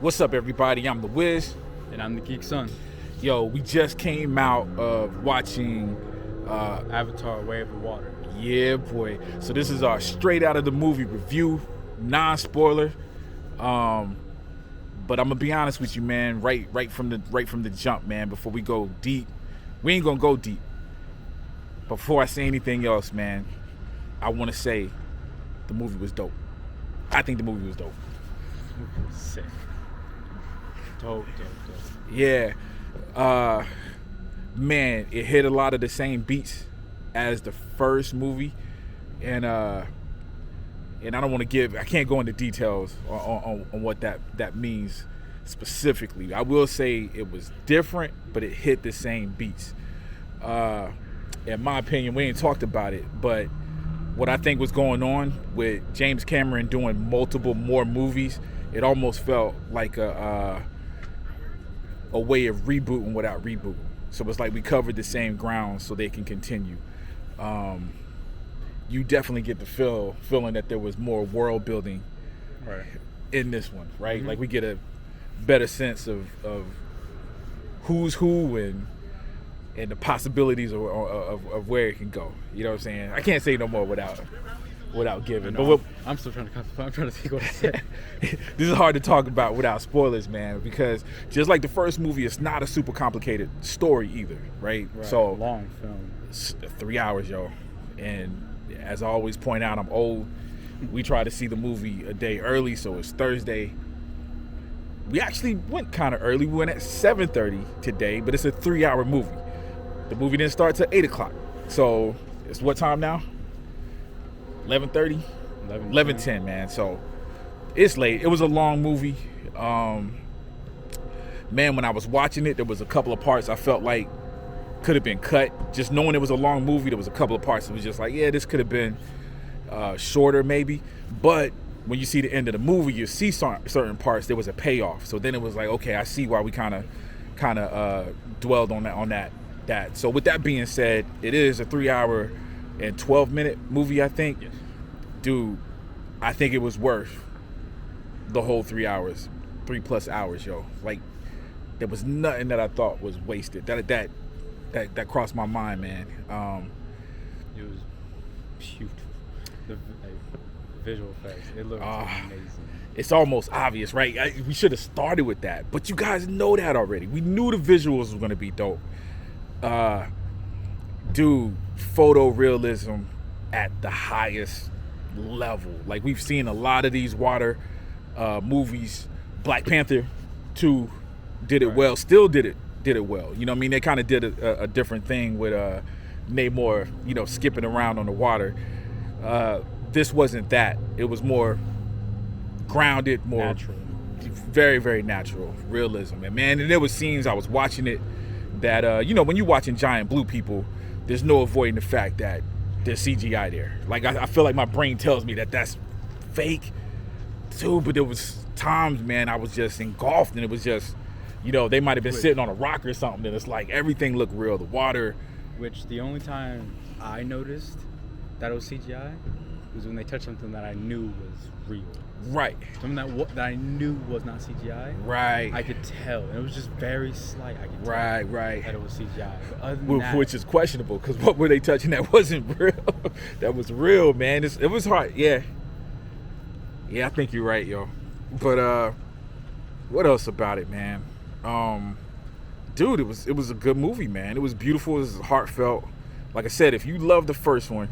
What's up, everybody? I'm the Wiz. And I'm the GeekSon. Yo, we just came out of watching Avatar: Way of the Water. Yeah, boy. So this is our straight out of the movie review, non-spoiler. But I'm gonna be honest with you, man. Right from the jump, man. Before we go deep, we ain't gonna go deep. Before I say anything else, man, I want to say the movie was dope. I think the movie was dope. Sick. Dope. Yeah. Man, it hit a lot of the same beats as the first movie, and I don't want to I can't go into details on what that means specifically. I will say it was different, but it hit the same beats. In my opinion, we ain't talked about it, but what I think was going on with James Cameron doing multiple more movies, it almost felt like a way of rebooting without rebooting. So it's like we covered the same ground so they can continue. You definitely get the feeling that there was more world building in this one, right? Mm-hmm. Like we get a better sense of who's who and the possibilities of where it can go. You know what I'm saying? I can't say no more without giving. No, I'm still trying to think what I said. This is hard to talk about without spoilers, man, because just like the first movie, it's not a super complicated story either, right? So long film. It's 3 hours, yo. And as I always point out, I'm old. We try to see the movie a day early, so it's Thursday. We actually went kind of early. We went at 7:30 today, but it's a 3-hour movie. The movie didn't start till 8 o'clock. So it's what time now? 11:30? 11:10, man. So it's late. It was a long movie. Man, when I was watching it, there was a couple of parts I felt like could have been cut. Just knowing it was a long movie, there was a couple of parts that was just like, yeah, this could have been shorter maybe. But when you see the end of the movie, you see certain parts, there was a payoff. So then it was like, okay, I see why we kind of dwelled on that. So with that being said, it is a 3-hour and 12-minute movie, I think. Yes. Dude, I think it was worth the whole 3 hours, 3+ hours, yo. Like, there was nothing that I thought was wasted. That crossed my mind, man. It was beautiful. The visual effects, it looked amazing. It's almost obvious, right? We should have started with that, but you guys know that already. We knew the visuals was going to be dope. Dude, photorealism at the highest level. Like, we've seen a lot of these water movies. Black Panther 2 did it well, still did it well. You know what I mean? They kind of did a different thing with Namor, skipping around on the water. This wasn't that. It was more grounded, more natural. Very, very natural realism. And man, and there was scenes I was watching it that when you're watching giant blue people, there's no avoiding the fact that there's CGI there. Like I feel like my brain tells me that that's fake too, but there was times, man, I was just engulfed, and it was just, they might have been sitting on a rock or something, and it's like everything looked real. The water. Which the only time I noticed that it was CGI was when they touched something that I knew was real. Right. Something that I knew was not CGI. Right. I could tell. And it was just very slight. I could tell right. that it was CGI. But other than that, which is questionable, because what were they touching that wasn't real? That was real, man. It was hard. Yeah. Yeah, I think you're right, yo. But what else about it, man? Dude, it was a good movie, man. It was beautiful. It was heartfelt. Like I said, if you love the first one,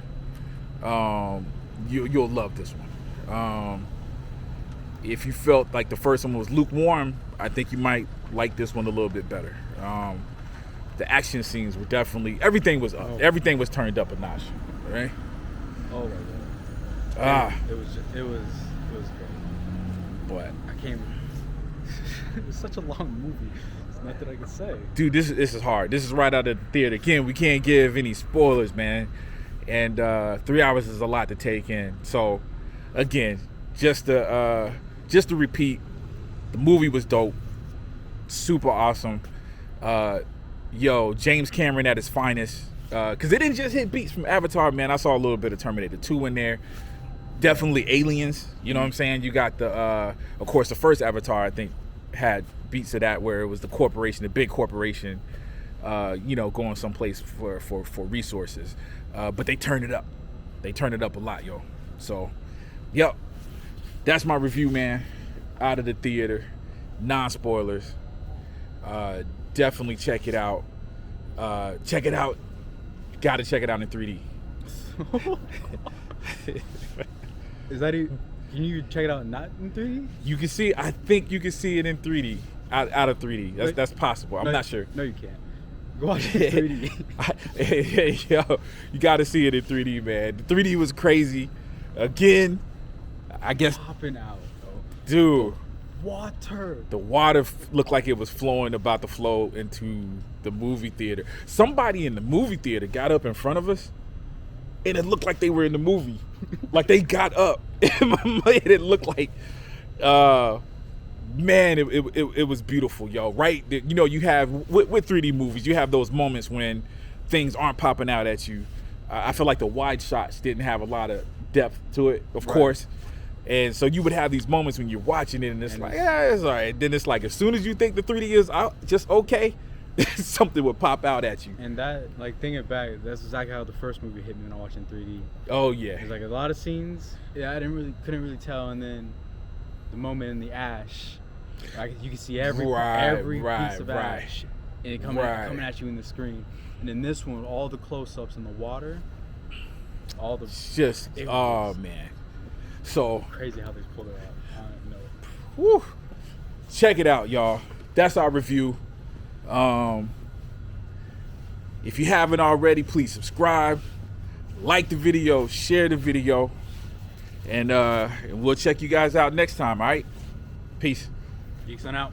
you'll love this one. If you felt like the first one was lukewarm, I think you might like this one a little bit better. The action scenes were definitely, everything was up. Everything was turned up a notch, right? Oh my god. It was great. But I can't. It was such a long movie. There's nothing I can say. Dude, this is hard. This is right out of the theater. Again, we can't give any spoilers, man. And 3 hours is a lot to take in. So, again, just to repeat, the movie was dope, super awesome. James Cameron at his finest. Because it didn't just hit beats from Avatar, man. I saw a little bit of Terminator 2 in there. Definitely Aliens, you know what I'm saying? You got the, of course, the first Avatar, I think, had beats of that where it was the big corporation, going someplace for resources. But they turned it up. They turned it up a lot, yo. So, yep. That's my review, man. Out of the theater. Non-spoilers. Definitely check it out. Check it out. Gotta check it out in 3D. Is that it? Can you check it out not in 3D? You can see. I think you can see it in 3D. Out of 3D. That's possible. I'm not sure. No, you can't. Go watch it in 3D. Yo, you got to see it in 3D, man. The 3D was crazy. Again, I guess. Popping out, bro. Dude. Water. The water looked like it was about to flow into the movie theater. Somebody in the movie theater got up in front of us, and it looked like they were in the movie. Like they got up. It looked like, man, it was beautiful, yo. Right? You have with 3D movies, you have those moments when things aren't popping out at you. I feel like the wide shots didn't have a lot of depth to it, of course. And so you would have these moments when you're watching it, and it's like, yeah, it's all right. Then it's like, as soon as you think the 3D is out, just okay, something would pop out at you. And that, like, thinking back, that's exactly how the first movie hit me when I watched in 3D. Oh yeah. There's like a lot of scenes, I couldn't really tell, and then the moment in the ash, you can see every piece of ash, and it coming at you in the screen. And then this one, all the close-ups in the water, man. So crazy how they pulled it out. I don't know. Whew. Check it out, y'all. That's our review. If you haven't already, please subscribe, like the video, share the video, and we'll check you guys out next time. All right, peace. GeekSon out.